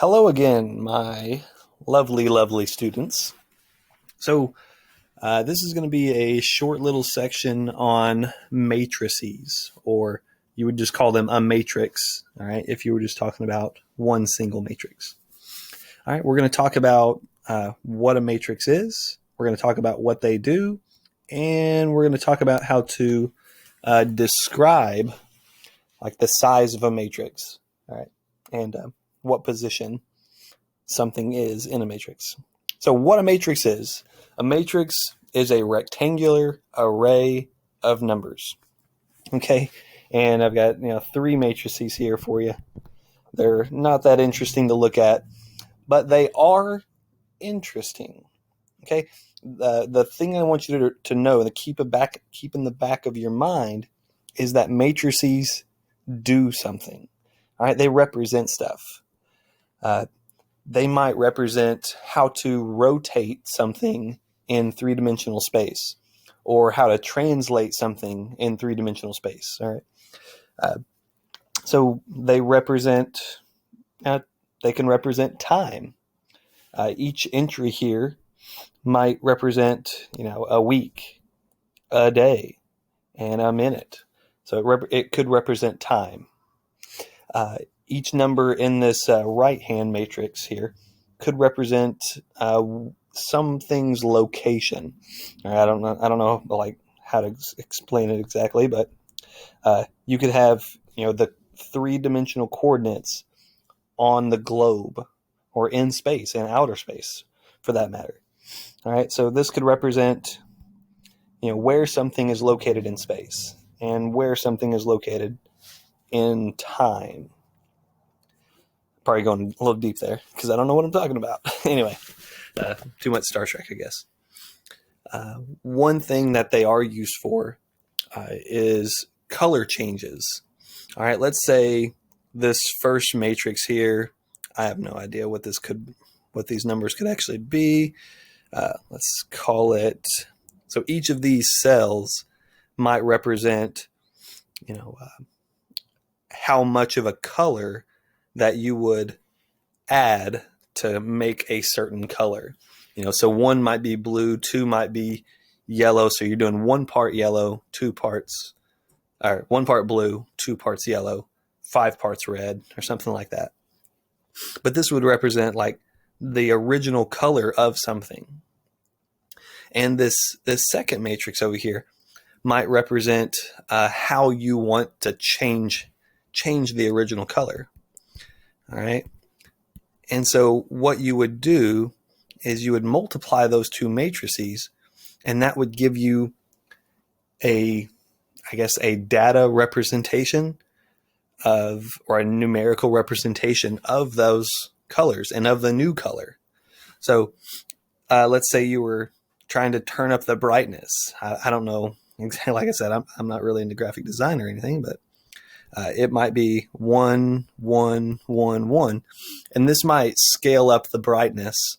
Hello again, my lovely, lovely students. So, this is going to be a short little section on matrices, or you would just call them a matrix, all right, if you were just talking about one single matrix. All right, we're going to talk about what a matrix is, we're going to talk about what they do, and we're going to talk about how to describe like the size of a matrix, all right, and what position something is in a matrix. So what a matrix is a rectangular array of numbers. Okay, and I've got three matrices here for you. They're not that interesting to look at, but they are interesting. Okay, the thing I want you to know and keep in the back of your mind is that matrices do something. All right, they represent stuff. They might represent how to rotate something in three-dimensional space, or how to translate something in three-dimensional space. All right. So they represent. They can represent time. Each entry here might represent, a week, a day, and a minute. So it could represent time. Each number in this right-hand matrix here could represent something's location. I don't know like how to explain it exactly, but you could have the three-dimensional coordinates on the globe, or in space, in outer space, for that matter. All right, so this could represent where something is located in space and where something is located in time. Probably going a little deep there because I don't know what I'm talking about. Anyway, too much Star Trek, I guess. One thing that they are used for is color changes. All right, let's say this first matrix here, I have no idea what these numbers could actually be. Let's call it, so each of these cells might represent, how much of a color that you would add to make a certain color. So one might be blue, two might be yellow. So you're doing 1 part yellow, 1 part blue, 2 parts yellow, 5 parts red, or something like that. But this would represent like the original color of something. And this second matrix over here might represent how you want to change the original color. All right. And so what you would do is you would multiply those two matrices, and that would give you a data representation or a numerical representation of those colors and of the new color. So let's say you were trying to turn up the brightness. I don't know. Like I said, I'm not really into graphic design or anything, but it might be 1, 1, 1, 1. And this might scale up the brightness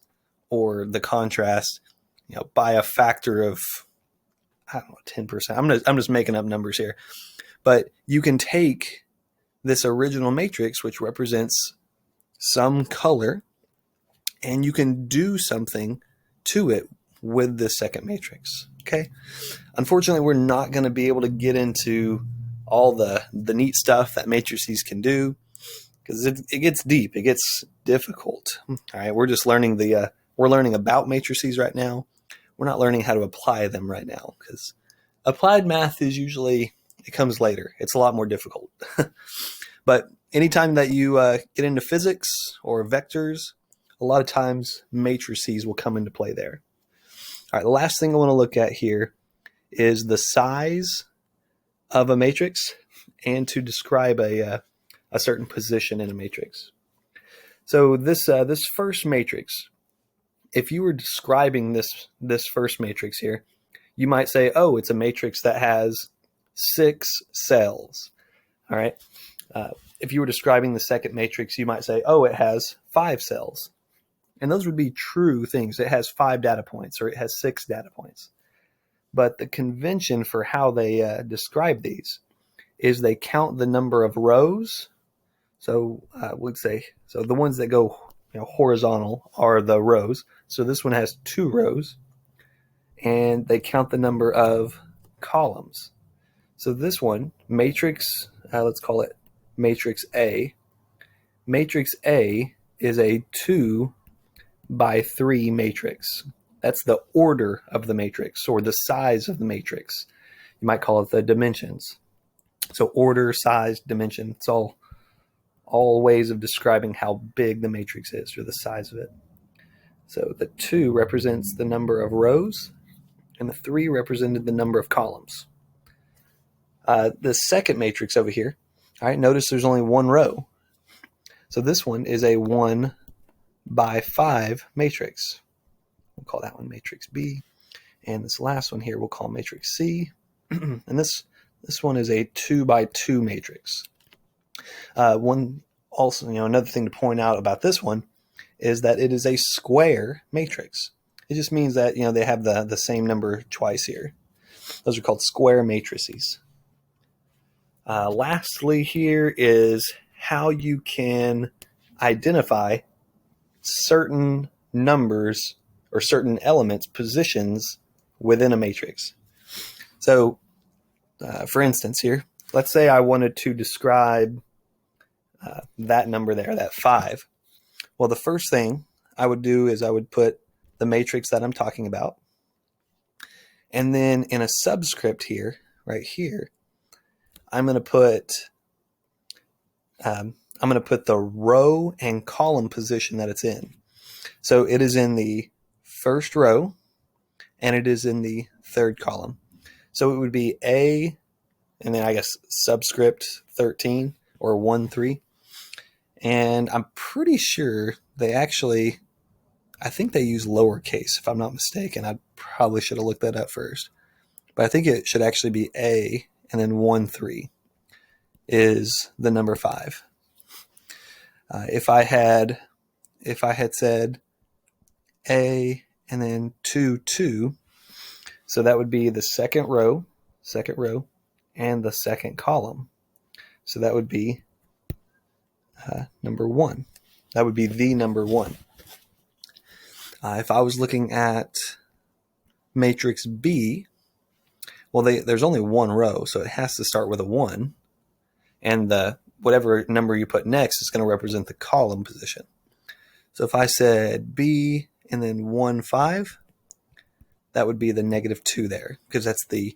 or the contrast, by a factor of, I don't know, 10%. I'm just making up numbers here. But you can take this original matrix, which represents some color, and you can do something to it with this second matrix. Okay. Unfortunately, we're not going to be able to get into all the neat stuff that matrices can do, because it gets deep, it gets difficult. All right, we're just learning we're learning about matrices right now. We're not learning how to apply them right now, because applied math is usually, it comes later. It's a lot more difficult. But anytime that you get into physics or vectors, a lot of times matrices will come into play there. All right, the last thing I want to look at here is the size of a matrix, and to describe a certain position in a matrix. So this first matrix, if you were describing this first matrix here, you might say, oh, it's a matrix that has 6 cells. All right. If you were describing the second matrix, you might say, oh, it has 5 cells. And those would be true things. It has 5 data points, or it has 6 data points. But the convention for how they describe these is they count the number of rows. So we'd say, so the ones that go horizontal are the rows. So this one has 2 rows, and they count the number of columns. So this one, matrix, let's call it matrix A. Matrix A is a 2 by 3 matrix. That's the order of the matrix, or the size of the matrix. You might call it the dimensions. So order, size, dimension, it's all ways of describing how big the matrix is, or the size of it. So the 2 represents the number of rows, and the 3 represented the number of columns. The second matrix over here, all right, notice there's only 1 row. So this one is a 1 by 5 matrix. We'll call that one matrix B. And this last one here we'll call matrix C. And this one is a 2 by 2 matrix. Another thing to point out about this one is that it is a square matrix. It just means that they have the same number twice here. Those are called square matrices. Lastly here is how you can identify certain numbers or certain elements, positions within a matrix. So, for instance here, let's say I wanted to describe that number there, that 5. Well, the first thing I would do is I would put the matrix that I'm talking about. And then in a subscript here, right here, I'm going to put the row and column position that it's in. So it is in the first row, and it is in the third column. So it would be A, and then I guess subscript 13 or 1, 3. And I'm pretty sure I think they use lowercase, if I'm not mistaken. I probably should have looked that up first. But I think it should actually be A, and then 1, 3 is the number 5. If I had said A and then 2, 2, so that would be the second row, and the second column. So that would be number 1. That would be the number 1. If I was looking at matrix B, well, there's only 1 row, so it has to start with a 1, and whatever number you put next is going to represent the column position. So if I said B and then 1, 5, that would be the -2 there, because that's the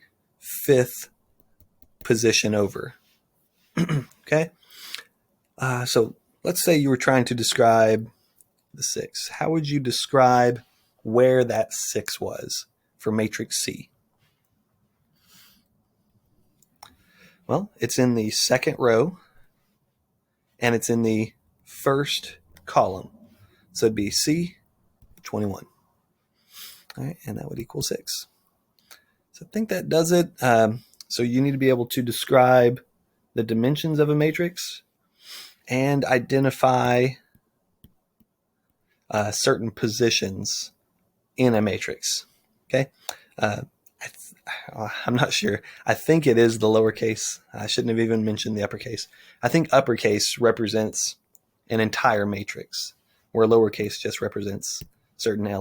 5th position over. Okay? So let's say you were trying to describe the 6. How would you describe where that 6 was for matrix C? Well, it's in the second row, and it's in the first column. So it'd be C, 21. All right, and that would equal 6. So I think that does it. So you need to be able to describe the dimensions of a matrix and identify certain positions in a matrix. Okay? I'm not sure. I think it is the lowercase. I shouldn't have even mentioned the uppercase. I think uppercase represents an entire matrix, where lowercase just represents certain elements.